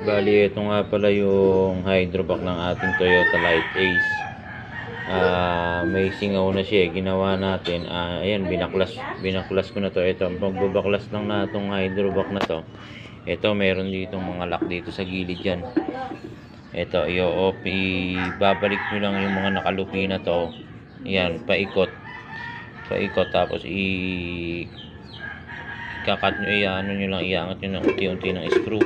Bali, ito nga pala yung hydrovac ng ating Toyota Light Ace. May singaw na siya, ginawa natin. Ayan, binaklas ko na to. Ito, pagbabaklas lang na itong hydrovac na to. Ito, meron dito mga lock dito sa gilid yan. Ito, ibabalik nyo lang yung mga nakalupi na to. Ayan, paikot, tapos ikakat nyo, ano nyo lang, iangat nyo ng unti-unti ng screw,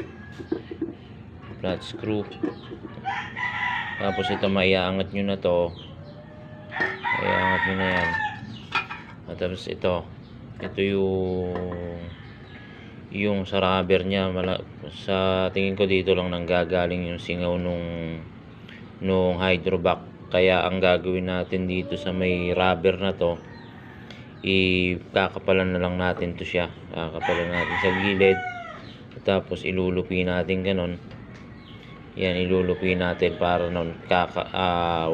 flat screw. Tapos ito, maiangat nyo na to, iangat nyo na yan. At tapos ito yung sa rubber nya, sa tingin ko dito lang nanggagaling yung singaw nung hydrovac. Kaya ang gagawin natin dito sa may rubber na to, ikakapalan na lang natin to siya. Kakapalan natin sa gilid, tapos ilulupi natin ganon. Yan, ilulupi natin para nun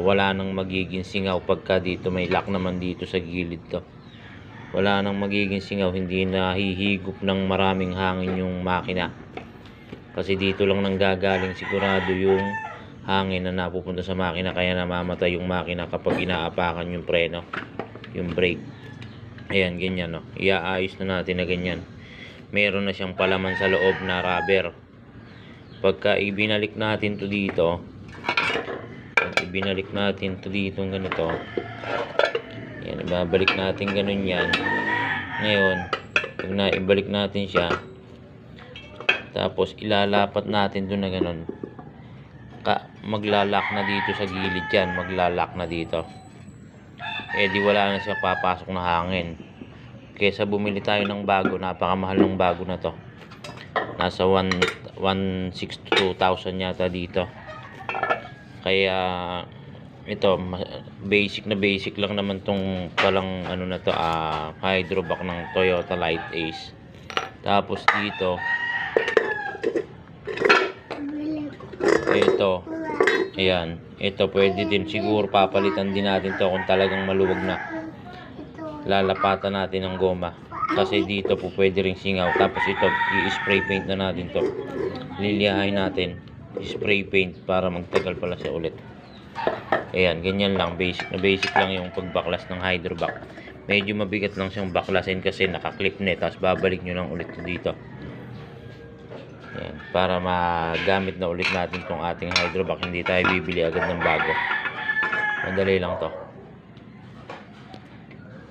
wala nang magiging singaw pagka dito may lock naman dito sa gilid to. Wala nang magiging singaw, hindi na hihigop ng maraming hangin yung makina. Kasi dito lang nanggagaling sigurado yung hangin na napupunta sa makina, kaya namamatay yung makina kapag inaapakan yung preno, yung brake. Ayan, ganyan, no. Iaayos na natin na ganyan. Meron na siyang palaman sa loob na rubber. Pagka ibinalik natin to dito, ganito, yan, ibabalik natin ganun yan. Ngayon, pag naibalik natin siya, tapos ilalapat natin doon na ganun, maglalak na dito sa gilid yan, maglalak na dito. Di wala na siya papasok na hangin. Kesa bumili tayo ng bago, napakamahal ng bago na to, nasa 1,600 to 2,000 yata dito. Kaya ito, basic lang naman tong palang ano na to, hydrovac ng Toyota Light Ace. Tapos dito, ito, ayan, ito pwede din siguro papalitan din natin to kung talagang maluwag na. Lalapatan natin ng goma, kasi dito po pwede ring singaw. Tapos ito, i-spray paint na natin to, liliyahin natin, spray paint para magtagal pala siya ulit. Ayan, ganyan lang, basic lang yung pagbaklas ng hydrovac. Medyo mabigat lang siyang baklasin kasi nakaklip na, tapos babalik nyo lang ulit dito. Ayan, para magamit na ulit natin tong ating hydrovac, hindi tayo bibili agad ng bago. Madali lang to.